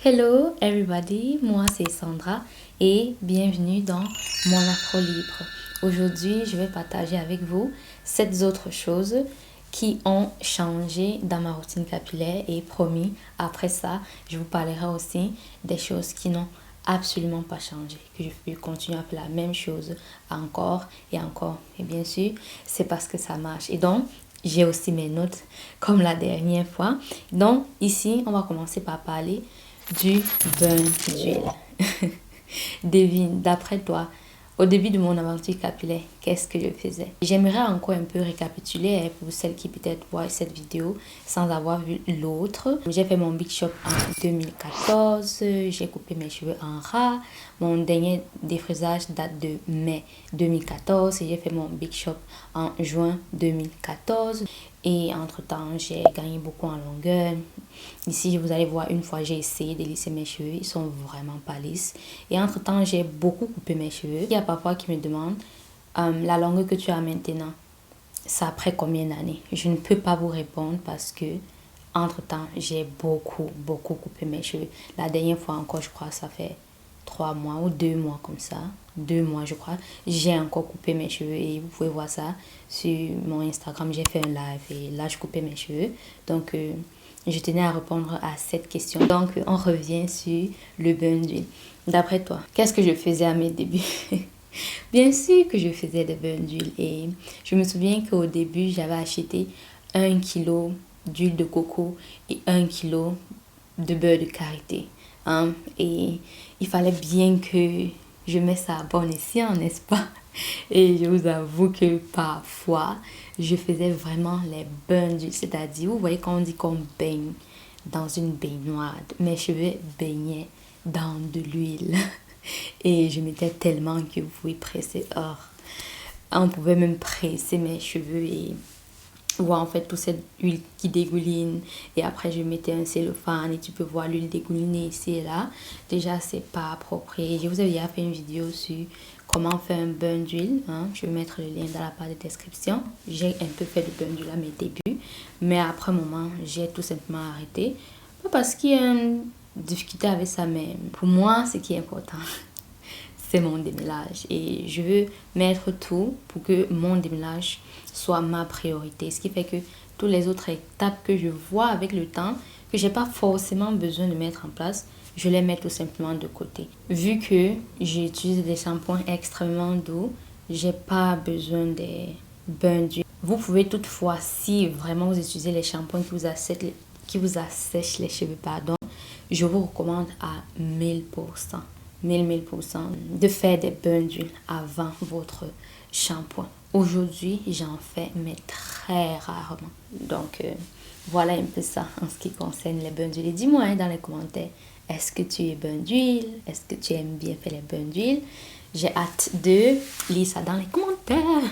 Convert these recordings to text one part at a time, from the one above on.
Hello everybody, moi c'est Sandra et bienvenue dans mon Afro Libre. Aujourd'hui, je vais partager avec vous 7 autres choses qui ont changé dans ma routine capillaire et promis, après ça, je vous parlerai aussi des choses qui n'ont absolument pas changé, que je peux continuer à faire la même chose encore et encore. Et bien sûr, c'est parce que ça marche. Et donc, j'ai aussi mes notes comme la dernière fois. Donc, ici, on va commencer par parler du bain d'huile. Devine, d'après toi, au début de mon aventure capillaire, qu'est-ce que je faisais? J'aimerais encore un peu récapituler pour celles qui peut-être voient cette vidéo sans avoir vu l'autre. J'ai fait mon Big Shop en 2014, j'ai coupé mes cheveux en ras. Mon dernier défrisage date de mai 2014 et j'ai fait mon Big Shop en juin 2014. Et entre-temps, j'ai gagné beaucoup en longueur. Ici, vous allez voir, une fois, j'ai essayé de lisser mes cheveux. Ils sont vraiment pas lisses. Et entre-temps, j'ai beaucoup coupé mes cheveux. Il y a parfois qui me demandent, la longueur que tu as maintenant, ça après combien d'années? Je ne peux pas vous répondre parce que, entre-temps, j'ai beaucoup coupé mes cheveux. La dernière fois encore, je crois, ça fait 3 mois ou 2 mois comme ça. 2 mois, je crois. J'ai encore coupé mes cheveux et vous pouvez voir ça sur mon Instagram. J'ai fait un live et là, je coupais mes cheveux. Donc, je tenais à répondre à cette question. Donc, on revient sur le bain d'huile. D'après toi, qu'est-ce que je faisais à mes débuts? Bien sûr que je faisais des bains d'huile et je me souviens qu'au début, j'avais acheté 1 kilo d'huile de coco et 1 kilo de beurre de karité. Et il fallait bien que je mette ça à bon escient, n'est-ce pas? Et je vous avoue que parfois, je faisais vraiment les bains d'huile. C'est-à-dire, vous voyez quand on dit qu'on baigne dans une baignoire, mes cheveux baignaient dans de l'huile. Et je mettais tellement que vous pouvez presser. On pouvait même presser mes cheveux et voir en fait toute cette huile qui dégouline. Et après, je mettais un cellophane et tu peux voir l'huile dégouliner ici et là. Déjà, c'est pas approprié. Je vous avais déjà fait une vidéo sur comment faire un bain d'huile. Je vais mettre le lien dans la barre de description. J'ai un peu fait le bain d'huile à mes débuts. Mais après un moment, j'ai tout simplement arrêté. Pas parce qu'il y a une difficulté avec ça, mais pour moi, ce qui est important, c'est mon démêlage. Et je veux mettre tout pour que mon démêlage soit ma priorité. Ce qui fait que toutes les autres étapes que je vois avec le temps, que j'ai pas forcément besoin de mettre en place, je les mets tout simplement de côté. Vu que j'utilise des shampoings extrêmement doux, j'ai pas besoin des bains d'huile. Vous pouvez toutefois, si vraiment vous utilisez les shampoings qui vous assèchent les cheveux, pardon, je vous recommande à 1000%. 1000% de faire des bains d'huile avant votre shampoing. Aujourd'hui, j'en fais, mais très rarement. Donc, voilà un peu ça en ce qui concerne les bains d'huile. Dis-moi dans les commentaires, est-ce que tu es bain d'huile? Est-ce que tu aimes bien faire les bains d'huile? J'ai hâte de lire ça dans les commentaires.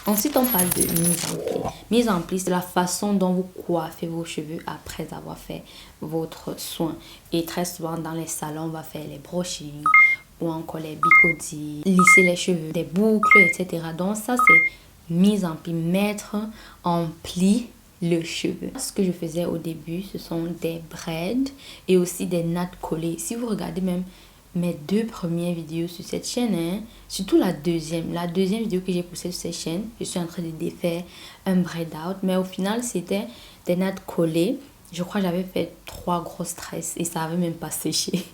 Ensuite, on parle de mise en pli. Mise en pli, c'est la façon dont vous coiffez vos cheveux après avoir fait votre soin. Et très souvent, dans les salons, on va faire les brushing ou encore les bigoudis, lisser les cheveux, des boucles, etc. Donc ça, c'est mise en pli, mettre en pli le cheveu. Ce que je faisais au début, ce sont des braids et aussi des nattes collées. Si vous regardez même mes 2 premières vidéos sur cette chaîne, surtout la deuxième vidéo que j'ai postée sur cette chaîne, je suis en train de défaire un braid out, mais au final c'était des nattes collées. Je crois que j'avais fait 3 grosses tresses et ça avait même pas séché.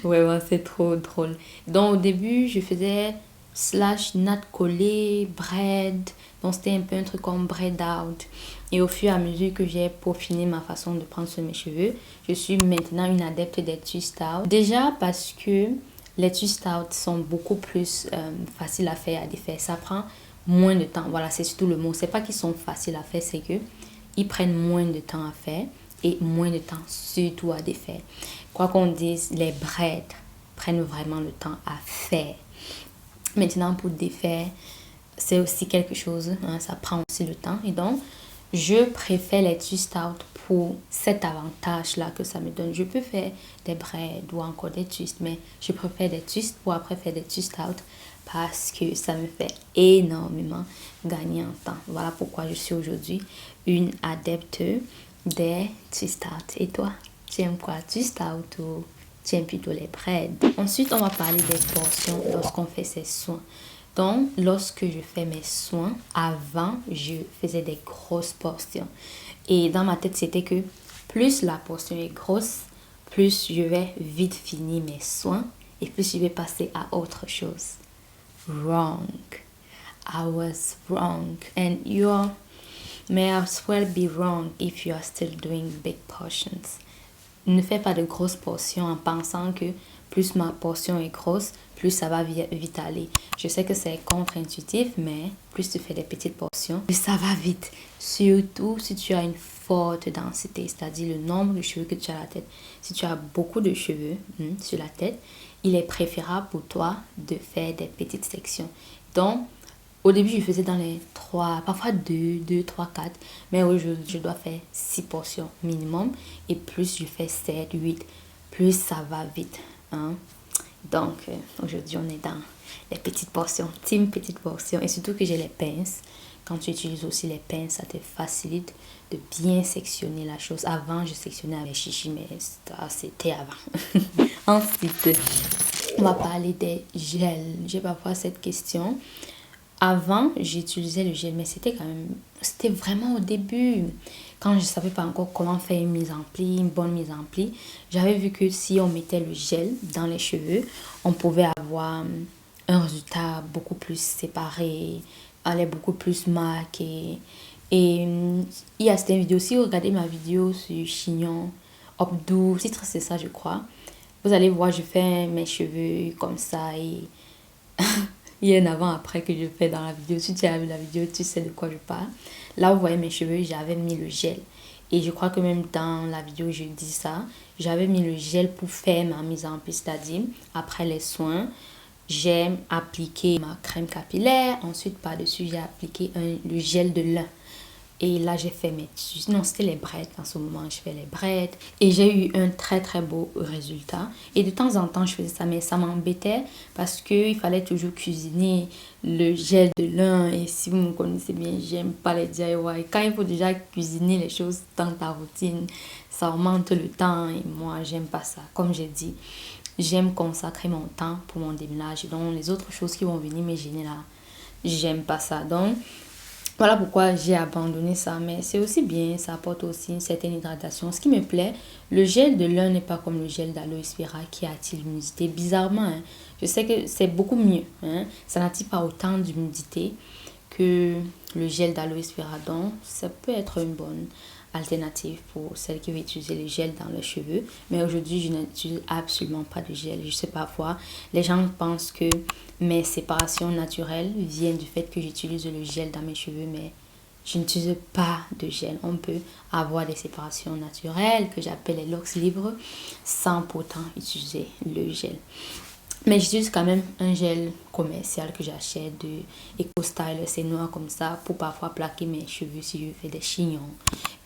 Vraiment, c'est trop drôle. Donc au début, je faisais slash nattes collées, braid. Donc c'était un peu un truc comme braid out. Et au fur et à mesure que j'ai peaufiné ma façon de prendre sur mes cheveux, je suis maintenant une adepte des twist out. Déjà parce que les twist out sont beaucoup plus faciles à faire, à défaire. Ça prend moins de temps. Voilà, c'est surtout le mot. C'est pas qu'ils sont faciles à faire, c'est que ils prennent moins de temps à faire et moins de temps surtout à défaire. Quoi qu'on dise, les braids prennent vraiment le temps à faire. Maintenant, pour défaire, c'est aussi quelque chose, ça prend aussi le temps. Et donc, je préfère les twist out pour cet avantage-là que ça me donne. Je peux faire des braids ou encore des twists, mais je préfère des twists pour après faire des twist out parce que ça me fait énormément gagner en temps. Voilà pourquoi je suis aujourd'hui une adepte des twist out. Et toi, Tu aimes quoi? Tu stout ou tu aimes plutôt les braids? Ensuite, on va parler des portions lorsqu'on fait ses soins. Donc, lorsque je fais mes soins, avant, je faisais des grosses portions. Et dans ma tête, c'était que plus la portion est grosse, plus je vais vite finir mes soins et plus je vais passer à autre chose. Wrong. I was wrong. And you may as well be wrong if you are still doing big portions. Ne fais pas de grosses portions en pensant que plus ma portion est grosse, plus ça va vite aller. Je sais que c'est contre-intuitif, mais plus tu fais des petites portions, plus ça va vite. Surtout si tu as une forte densité, c'est-à-dire le nombre de cheveux que tu as à la tête. Si tu as beaucoup de cheveux sur la tête, il est préférable pour toi de faire des petites sections. Donc, au début, je faisais dans les 3, parfois 2, 3, 4. Mais aujourd'hui, je dois faire 6 portions minimum. Et plus je fais 7, 8, plus ça va vite. Hein? Donc, aujourd'hui, on est dans les petites portions. Team petites portions. Et surtout que j'ai les pinces. Quand tu utilises aussi les pinces, ça te facilite de bien sectionner la chose. Avant, je sectionnais avec chichi, mais c'était avant. Ensuite, on va parler des gels. J'ai parfois cette question. Avant, j'utilisais le gel, mais c'était vraiment au début. Quand je ne savais pas encore comment faire une mise en pli, une bonne mise en pli, j'avais vu que si on mettait le gel dans les cheveux, on pouvait avoir un résultat beaucoup plus séparé, aller beaucoup plus marqué. Et il y a cette vidéo, si vous regardez ma vidéo sur chignon, Obdou, titre c'est ça je crois, vous allez voir, je fais mes cheveux comme ça et... Il y a un avant-après que je fais dans la vidéo. Si tu as vu la vidéo, tu sais de quoi je parle. Là, vous voyez mes cheveux, j'avais mis le gel. Et je crois que même dans la vidéo, je dis ça. J'avais mis le gel pour faire ma mise en place. C'est-à-dire, après les soins, j'ai appliqué ma crème capillaire. Ensuite, par-dessus, j'ai appliqué le gel de lin. Et là, j'ai fait mes... Non, c'était les braids. En ce moment, je fais les braids. Et j'ai eu un très, très beau résultat. Et de temps en temps, je faisais ça. Mais ça m'embêtait parce qu'il fallait toujours cuisiner le gel de lin. Et si vous me connaissez bien, j'aime pas les DIY. Quand il faut déjà cuisiner les choses dans ta routine, ça augmente le temps. Et moi, j'aime pas ça. Comme j'ai dit, j'aime consacrer mon temps pour mon déménage. Donc, les autres choses qui vont venir me gêner là, j'aime pas ça. Donc... Voilà pourquoi j'ai abandonné ça, mais c'est aussi bien, ça apporte aussi une certaine hydratation. Ce qui me plaît, le gel de lin n'est pas comme le gel d'aloe vera qui attire l'humidité. Bizarrement, hein, je sais que c'est beaucoup mieux. Hein, ça n'attire pas autant d'humidité que le gel d'aloe vera. Donc, ça peut être une bonne alternative pour celles qui veulent utiliser le gel dans leurs cheveux. Mais aujourd'hui, je n'utilise absolument pas de gel. Je sais parfois, les gens pensent que mes séparations naturelles viennent du fait que j'utilise le gel dans mes cheveux, mais je n'utilise pas de gel. On peut avoir des séparations naturelles que j'appelle les locks libres sans pourtant utiliser le gel. Mais j'utilise quand même un gel commercial que j'achète de EcoStyle, c'est noir comme ça, pour parfois plaquer mes cheveux si je fais des chignons.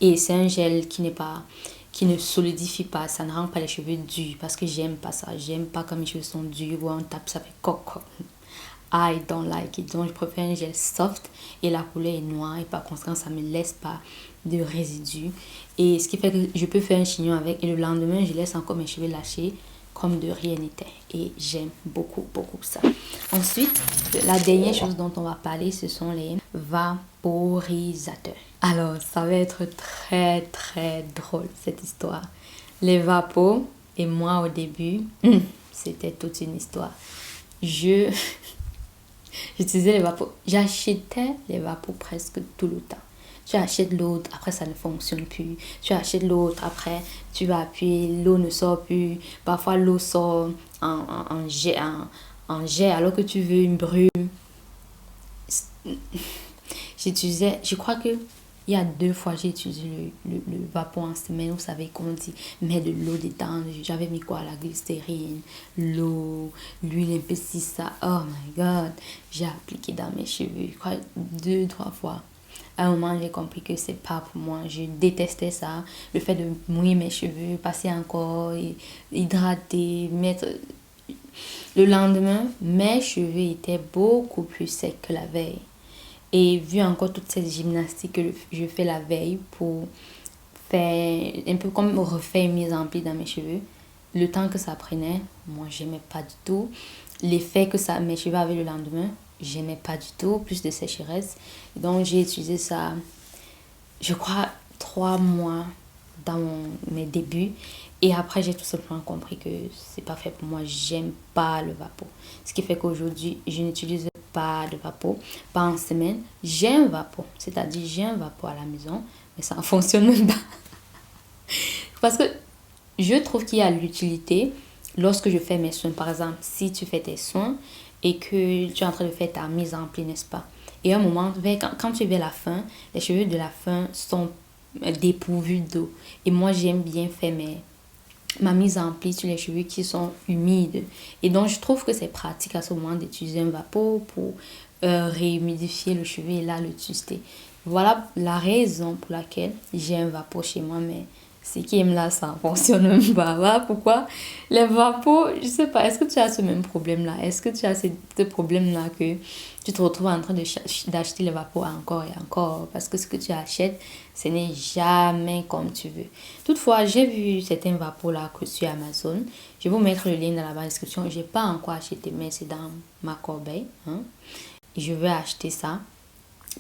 Et c'est un gel qui ne solidifie pas, ça ne rend pas les cheveux durs, parce que j'aime pas ça. J'aime pas quand mes cheveux sont durs, ou on tape, ça fait coq. I don't like it. Donc je préfère un gel soft et la couleur est noire et par conséquent ça me laisse pas de résidus. Et ce qui fait que je peux faire un chignon avec et le lendemain je laisse encore mes cheveux lâchés comme de rien n'était. Et j'aime beaucoup, beaucoup ça. Ensuite, la dernière chose dont on va parler, ce sont les vaporisateurs. Alors, ça va être très, très drôle, cette histoire. Les vapos, et moi au début, c'était toute une histoire. J'utilisais les vapos. J'achetais les vapos presque tout le temps. Tu achètes l'autre, après ça ne fonctionne plus. Tu achètes l'autre, après tu vas appuyer, l'eau ne sort plus. Parfois l'eau sort en jet, alors que tu veux une brume. Je crois que il y a 2 fois j'ai utilisé le vapor en semaine. Vous savez qu'on dit mets de l'eau dedans. J'avais mis quoi? La glycérine, l'eau, l'huile un peu si ça. Oh my god. J'ai appliqué dans mes cheveux. Je crois 2, 3 fois. À un moment, j'ai compris que c'est pas pour moi. Je détestais ça. Le fait de mouiller mes cheveux, passer encore, hydrater, mettre... Le lendemain, mes cheveux étaient beaucoup plus secs que la veille. Et vu encore toute cette gymnastique que je fais la veille pour fait un peu comme refait une mise en pli dans mes cheveux. Le temps que ça prenait, moi j'aimais pas du tout. L'effet que ça mes cheveux avaient le lendemain, j'aimais pas du tout. Plus de sécheresse. Donc j'ai utilisé ça, je crois, 3 mois dans mes débuts. Et après, j'ai tout simplement compris que c'est pas fait pour moi. J'aime pas le vapeau. Ce qui fait qu'aujourd'hui, je n'utilise pas de vapeau. Pas en semaine. J'ai un vapeau. C'est-à-dire, j'ai un vapeau à la maison. Mais ça ne fonctionne même pas. Parce que je trouve qu'il y a l'utilité lorsque je fais mes soins. Par exemple, si tu fais tes soins et que tu es en train de faire ta mise en pli, n'est-ce pas? Et à un moment, quand tu es vers la fin, les cheveux de la fin sont dépourvus d'eau. Et moi, j'aime bien faire ma mise en pli sur les cheveux qui sont humides. Et donc, je trouve que c'est pratique à ce moment d'utiliser un vapeau pour réhumidifier le cheveu et là, le twister. Voilà la raison pour laquelle j'ai un vapeau chez moi, mais ce qui aime là, ça ne fonctionne même pas. Voilà pourquoi les vapeaux, je sais pas, est-ce que tu as ce même problème-là? Est-ce que tu as ce problème-là que tu te retrouves en train d'acheter les vapeaux encore et encore? Parce que ce que tu achètes, ce n'est jamais comme tu veux. Toutefois, j'ai vu certains vapeaux là sur Amazon. Je vais vous mettre le lien dans la description. Je n'ai pas encore acheté, mais c'est dans ma corbeille. Hein. Et je veux acheter ça.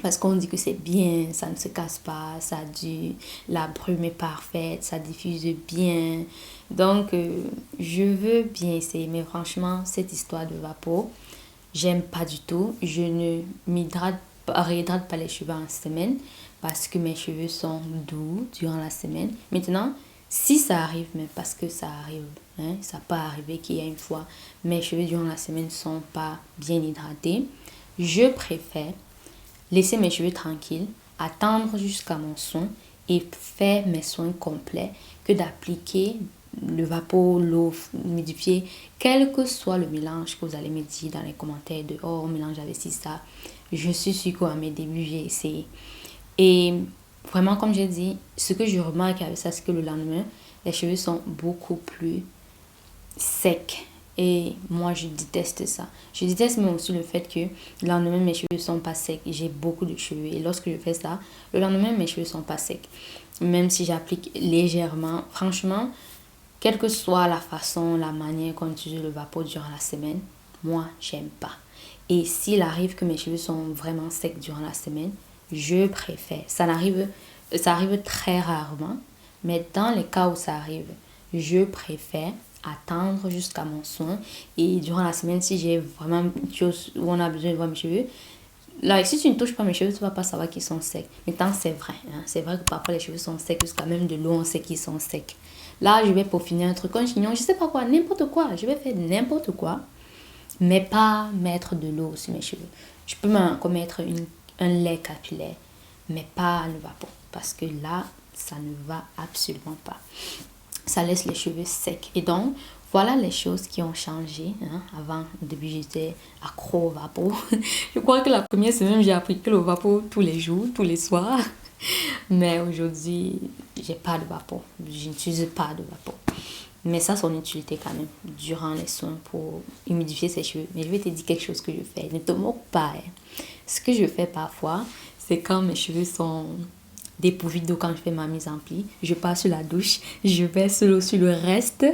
Parce qu'on dit que c'est bien, ça ne se casse pas, ça dure, la brume est parfaite, ça diffuse bien. Donc, je veux bien essayer. Mais franchement, cette histoire de vapeau, j'aime pas du tout. Je ne réhydrate pas les cheveux en semaine parce que mes cheveux sont doux durant la semaine. Maintenant, si ça arrive, mais parce que ça arrive, hein, ça peut arriver qu'il y a une fois, mes cheveux durant la semaine ne sont pas bien hydratés, je préfère laisser mes cheveux tranquilles, attendre jusqu'à mon soin et faire mes soins complets que d'appliquer le vapeau, l'eau humidifiée, quel que soit le mélange que vous allez me dire dans les commentaires de oh, on mélange avec ci, ça. Je suis sûre qu'à mes débuts, j'ai essayé. Et vraiment, comme j'ai dit, ce que je remarque avec ça, c'est que le lendemain, les cheveux sont beaucoup plus secs. Et moi, je déteste ça. Je déteste même aussi le fait que le lendemain, mes cheveux ne sont pas secs. J'ai beaucoup de cheveux. Et lorsque je fais ça, le lendemain, mes cheveux ne sont pas secs. Même si j'applique légèrement. Franchement, quelle que soit la façon, la manière qu'on utilise le vapeau durant la semaine, moi, j'aime pas. Et s'il arrive que mes cheveux sont vraiment secs durant la semaine, je préfère. Ça arrive très rarement. Mais dans les cas où ça arrive, je préfère attendre jusqu'à mon soin. Et durant la semaine, si j'ai vraiment une chose où on a besoin de voir mes cheveux, là, si tu ne touches pas mes cheveux, tu ne vas pas savoir qu'ils sont secs. Maintenant, c'est vrai. Hein? C'est vrai que parfois les cheveux sont secs, jusqu'à même de l'eau, on sait qu'ils sont secs. Là, je vais peaufiner un truc, un chignon, je sais pas quoi, n'importe quoi. Je vais faire n'importe quoi, mais pas mettre de l'eau sur mes cheveux. Je peux même mettre un lait capillaire, mais pas le vapeau. Parce que là, ça ne va absolument pas. Ça laisse les cheveux secs. Et donc, voilà les choses qui ont changé. Hein. Avant, au début, j'étais accro au vapeau. Je crois que la première semaine, j'ai appliqué le vapeau tous les jours, tous les soirs. Mais aujourd'hui, j'ai pas de vapeau. Je n'utilise pas de vapeau. Mais ça, son utilité quand même, durant les soins pour humidifier ses cheveux. Mais je vais te dire quelque chose que je fais. Ne te moque pas. Hein. Ce que je fais parfois, c'est quand mes cheveux sont dépourvus d'eau, quand je fais ma mise en pli, je pars sur la douche, je verse l'eau sur le reste,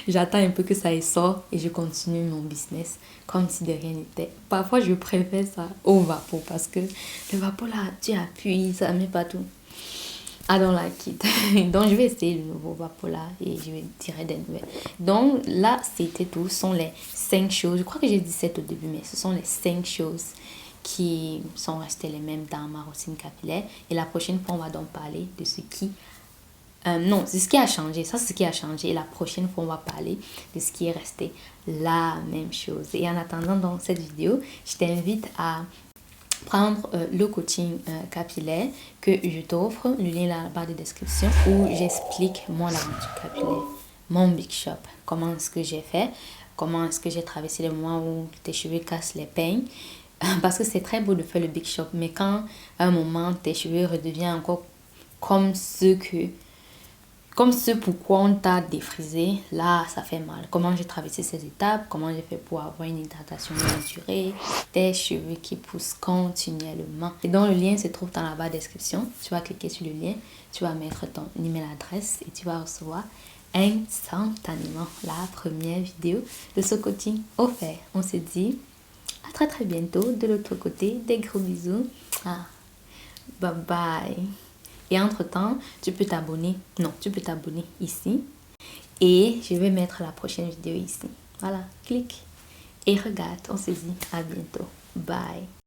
j'attends un peu que ça sort et je continue mon business comme si de rien n'était. Parfois, je préfère ça au vapeau parce que le vapeau là, tu appuies, ça met pas tout. I don't like it. Donc, je vais essayer le nouveau vapeau là et je vais tirer des nouvelles. Donc, là, c'était tout. Ce sont les 5 choses. Je crois que j'ai dit 7 au début, mais ce sont les 5 choses qui sont restées les mêmes dans ma routine capillaire. Et la prochaine fois, on va donc parler de ce qui... non, c'est ce qui a changé. Ça, c'est ce qui a changé. Et la prochaine fois, on va parler de ce qui est resté la même chose. Et en attendant, dans cette vidéo, je t'invite à prendre le coaching capillaire que je t'offre. Le lien est dans la barre de description où j'explique mon aventure capillaire, mon Big Shop. Comment est-ce que j'ai fait? Comment est-ce que j'ai traversé les mois où tes cheveux cassent les peignes? Parce que c'est très beau de faire le Big Shop, mais quand à un moment tes cheveux redeviennent encore comme ceux que comme ce pourquoi on t'a défrisé, là, ça fait mal. Comment j'ai traversé ces étapes, comment j'ai fait pour avoir une hydratation mesurée, des cheveux qui poussent continuellement. Et donc, le lien se trouve dans la barre de description. Tu vas cliquer sur le lien, tu vas mettre ton email adresse et tu vas recevoir instantanément la première vidéo de ce coaching offert. On se dit à très très bientôt de l'autre côté. Des gros bisous. Bye bye. Et entre-temps, tu peux t'abonner. Non, tu peux t'abonner ici. Et je vais mettre la prochaine vidéo ici. Voilà, clique et regarde. On se dit à bientôt. Bye.